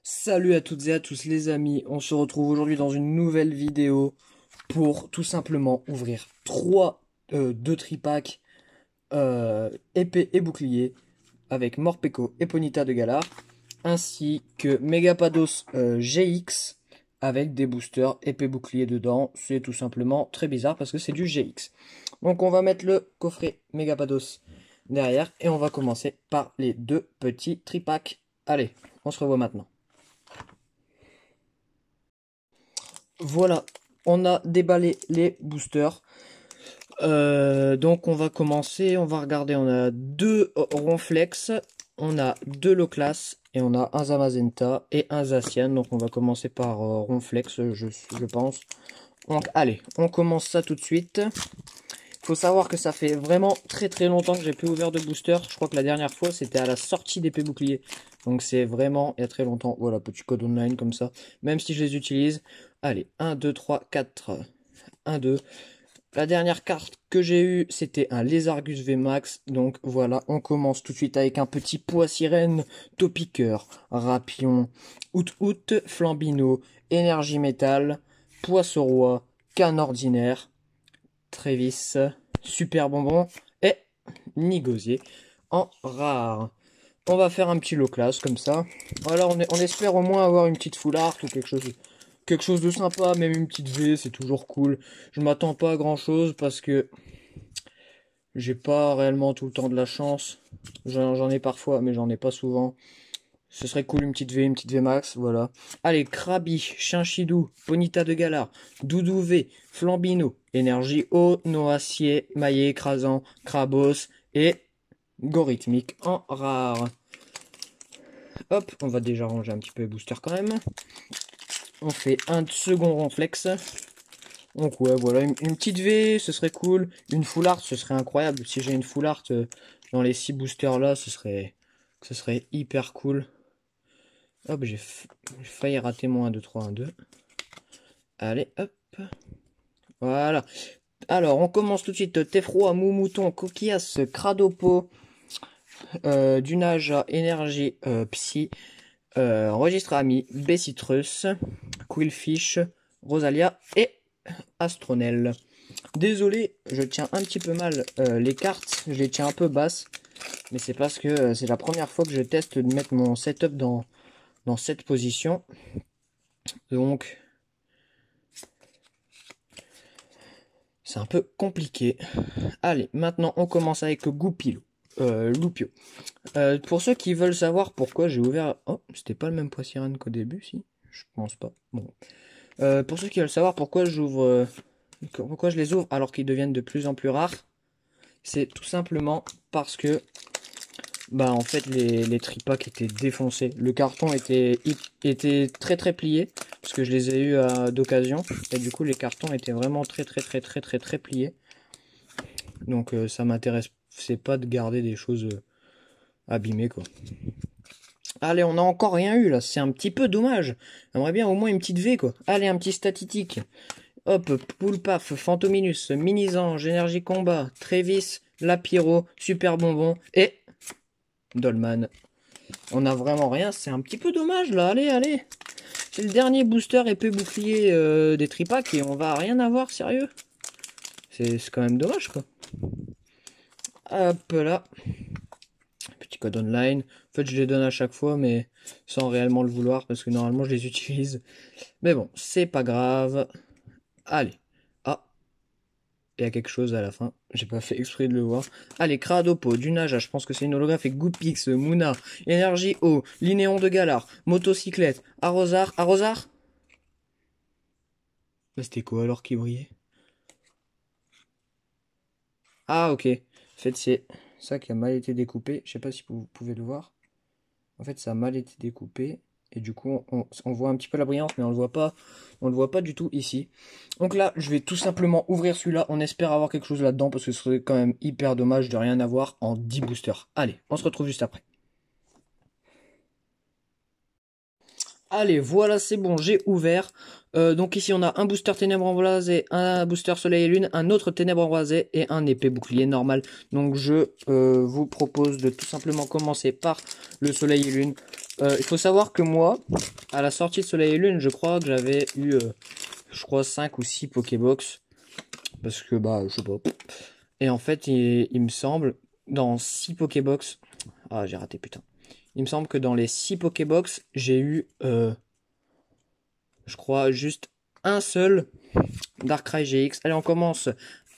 Salut à toutes et à tous les amis, on se retrouve aujourd'hui dans une nouvelle vidéo pour tout simplement ouvrir deux tripacks épée et bouclier avec Morpeko et Ponyta de Galar, ainsi que Megapados GX avec des boosters épée bouclier dedans. C'est tout simplement très bizarre parce que c'est du GX. Donc on va mettre le coffret Megapados derrière et on va commencer par les deux petits tripacks. Allez, on se revoit maintenant. Voilà, on a déballé les boosters. Donc on va commencer, on va regarder, on a deux Ronflex, on a deux Loclas et on a un Zamazenta et un Zacian. Donc on va commencer par Ronflex, je pense. Donc allez, on commence ça tout de suite. Faut savoir que ça fait vraiment très longtemps que j'ai plus ouvert de booster. Je crois que la dernière fois c'était à la sortie d'épée bouclier. Donc c'est vraiment il y a très longtemps. Voilà, petit code online comme ça. Même si je les utilise. Allez, 1, 2, 3, 4. 1, 2. La dernière carte que j'ai eue, c'était un Lézargus VMAX. Donc voilà, on commence tout de suite avec un petit poids sirène, Topiqueur, Rapion, Out, Flambino, Énergie Métal, Poisson-Roi, Canne Ordinaire, Trévis, Super Bonbon et Nigosier en rare. On va faire un petit low class comme ça. Voilà, on espère au moins avoir une petite full art ou quelque chose de sympa, même une petite V, c'est toujours cool. Je m'attends pas à grand chose parce que j'ai pas réellement tout le temps de la chance. J'en ai parfois, mais j'en ai pas souvent. Ce serait cool une petite V max, voilà. Allez, Krabi, Chinchidou, Ponyta de Galar, Doudou V, Flambino, Énergie Eau, Noacier, Maillet écrasant, Krabos et Gorithmique en rare. Hop, on va déjà ranger un petit peu les boosters quand même. On fait un second Ronflex. Donc ouais, voilà, une petite V, ce serait cool. Une full art, ce serait incroyable. Si j'ai une full art dans les 6 boosters là, ce serait hyper cool. Hop, j'ai failli rater mon 1, 2, 3, 1, 2. Allez, hop. Voilà. Alors, on commence tout de suite. Tefroa, Moumouton, Coquillas, Cradopo, Dunaja, Énergie, Psy, Registre Ami, Bessitrus, Quillfish, Rosalia et Astronel. Désolé, je tiens un petit peu mal les cartes. Je les tiens un peu basses. Mais c'est parce que c'est la première fois que je teste de mettre mon setup dans cette position. Donc, c'est un peu compliqué. Allez, maintenant on commence avec Goupil, Loupio. Pour ceux qui veulent savoir pourquoi j'ai ouvert... Oh, c'était pas le même poids sirène qu'au début, si? Je pense pas. Bon. Pour ceux qui veulent savoir pourquoi j'ouvre... pourquoi je les ouvre alors qu'ils deviennent de plus en plus rares, c'est tout simplement parce que... Bah en fait les tripacks étaient défoncés. Le carton était très plié. Parce que je les ai eu d'occasion. Et du coup les cartons étaient vraiment très pliés. Donc ça m'intéresse pas de garder des choses abîmées quoi. Allez, on n'a encore rien eu là. C'est un petit peu dommage. J'aimerais bien au moins une petite V quoi. Allez, un petit statistique. Hop, Poulpaf, Fantominus, Minizange, Énergie Combat, Trévis, Lapiro, Super Bonbon et... Dolman. On a vraiment rien, c'est un petit peu dommage là, allez. C'est le dernier booster épée bouclier des tripacks et on va rien avoir, sérieux. C'est quand même dommage quoi. Hop là. Petit code online. En fait je les donne à chaque fois mais sans réellement le vouloir parce que normalement je les utilise. Mais bon, c'est pas grave. Allez. Ah. Il y a quelque chose à la fin. J'ai pas fait exprès de le voir. Allez, Cradopo, Dunaja, je pense que c'est une holographe. Et Goupix, Mouna, Énergie Eau, Linéon de Galar, Motocyclette, Arrosar. C'était quoi alors qui brillait? Ah, ok. En fait, c'est ça qui a mal été découpé. Je sais pas si vous pouvez le voir. En fait, ça a mal été découpé. Et du coup, on voit un petit peu la brillance, mais on le voit pas du tout ici. Donc là, je vais tout simplement ouvrir celui-là. On espère avoir quelque chose là-dedans, parce que ce serait quand même hyper dommage de rien avoir en 10 boosters. Allez, on se retrouve juste après. Allez, voilà, c'est bon, j'ai ouvert. Donc ici, on a un booster ténèbres embrasées, un booster soleil et lune, un autre ténèbres embrasées et un épée bouclier normal. Donc je vous propose de tout simplement commencer par le soleil et lune. Il faut savoir que moi, à la sortie de Soleil et Lune, je crois que j'avais eu, je crois, 5 ou 6 Pokébox. Parce que, bah, je sais pas. Et en fait, il me semble, dans 6 Pokébox... Ah, j'ai raté, putain. Il me semble que dans les 6 Pokébox, j'ai eu, je crois, juste un seul Darkrai GX. Allez, on commence.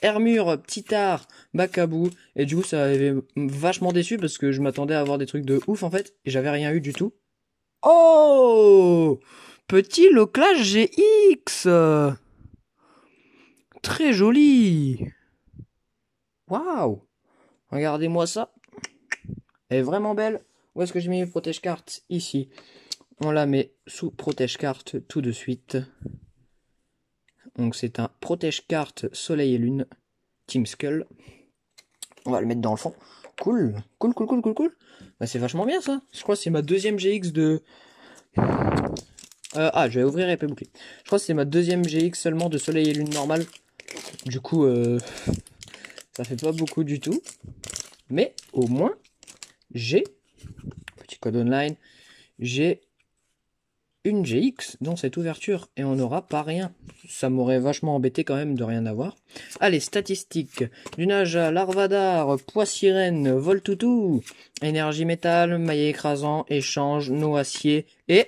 Hermure, Ptitard, Bakabou. Et du coup, ça avait vachement déçu parce que je m'attendais à avoir des trucs de ouf en fait. Et j'avais rien eu du tout. Oh! Petit Loclage GX! Très joli! Waouh! Regardez-moi ça. Elle est vraiment belle. Où est-ce que j'ai mis mes protège-cartes? Ici. On la met sous protège-carte tout de suite. Donc c'est un protège-carte Soleil et Lune. Team Skull. On va le mettre dans le fond. Cool. Cool, cool, cool, cool, cool. Bah, c'est vachement bien ça. Je crois que c'est ma deuxième GX de... je vais ouvrir épée bouclier. Je crois que c'est ma deuxième GX seulement de Soleil et Lune normale. Du coup, ça fait pas beaucoup du tout. Mais au moins, j'ai... Petit code online. J'ai une GX dans cette ouverture et on n'aura pas rien. Ça m'aurait vachement embêté quand même de rien avoir. Allez, statistiques. Lunaja, Larvadar, Poissirène, Voltoutou, Énergie métal, maillet écrasant, échange, noacier et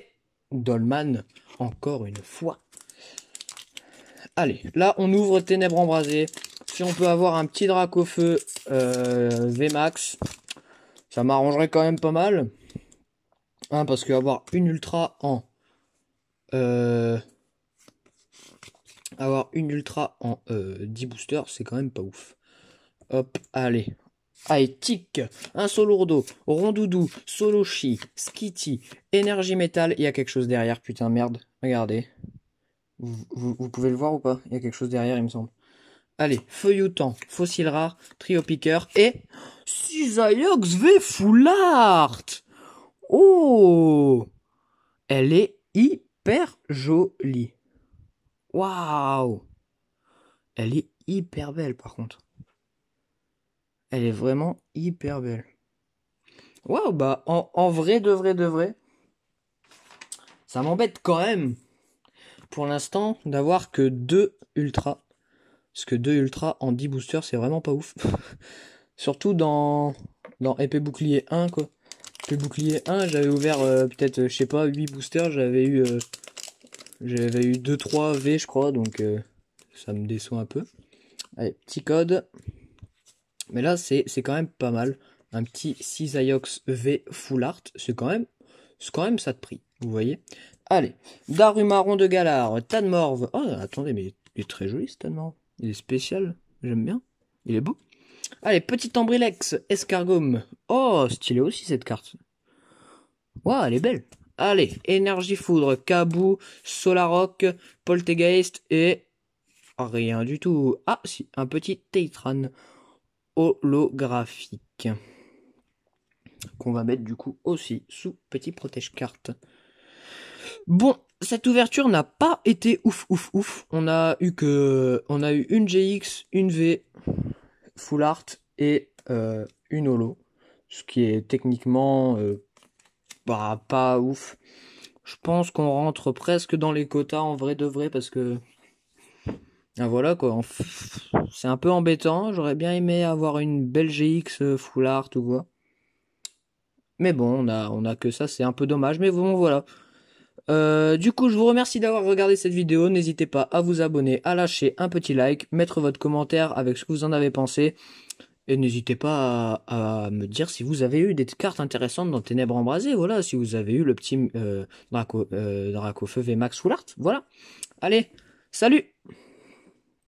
Dolman, encore une fois. Allez, là on ouvre Ténèbres embrasées. Si on peut avoir un petit Dracofeu VMAX, ça m'arrangerait quand même pas mal. Hein, parce qu'avoir une ultra en... avoir une ultra en 10 boosters, c'est quand même pas ouf. Hop, allez. Allez, tic, un Solourdo, Rondoudou, Solochi, Skitty, Énergie métal, il y a quelque chose derrière, putain, merde, regardez. Vous pouvez le voir ou pas? Il y a quelque chose derrière, il me semble. Allez, Feuilloutant, Fossile rare, Trio Piqueur et... Cisaillux V Full Art. Oh! Elle est hyper jolie. Waouh! Elle est hyper belle par contre. Elle est vraiment hyper belle. Waouh, bah en vrai, de vrai, ça m'embête quand même pour l'instant d'avoir que 2 ultras. Parce que 2 ultras en 10 boosters, c'est vraiment pas ouf. Surtout dans épée bouclier 1 quoi. Épée bouclier 1, j'avais ouvert peut-être, je sais pas, 8 boosters, j'avais eu 2-3 V je crois, donc ça me déçoit un peu. Allez, petit code. Mais là, c'est quand même pas mal. Un petit Cisaillux V Full Art, c'est quand même ça de prix, vous voyez. Allez, Darumaron de Galar, Tadmorve. Oh, attendez, mais il est très joli ce Tadmorve. Il est spécial, j'aime bien. Il est beau. Allez, petit Ambrilex, Escargome. Oh, stylé aussi cette carte. Waouh, elle est belle. Allez, Énergie Foudre, Kabou, Solarock, Poltegeist et... rien du tout. Ah, si, un petit Teitran holographique. Qu'on va mettre du coup aussi sous petit protège-carte. Bon, cette ouverture n'a pas été ouf. On a eu une GX, une V, Full Art et une holo. Ce qui est techniquement pas ouf. Je pense qu'on rentre presque dans les quotas en vrai de vrai parce que voilà quoi. C'est un peu embêtant. J'aurais bien aimé avoir une belle GX Full Art ou quoi. Mais bon, on a que ça, c'est un peu dommage, mais bon, voilà. Du coup, je vous remercie d'avoir regardé cette vidéo. N'hésitez pas à vous abonner, à lâcher un petit like, mettre votre commentaire avec ce que vous en avez pensé. Et n'hésitez pas à me dire si vous avez eu des cartes intéressantes dans Ténèbres embrasées. Voilà, si vous avez eu le petit Dracofeu VMAX Full Art. Voilà. Allez, salut!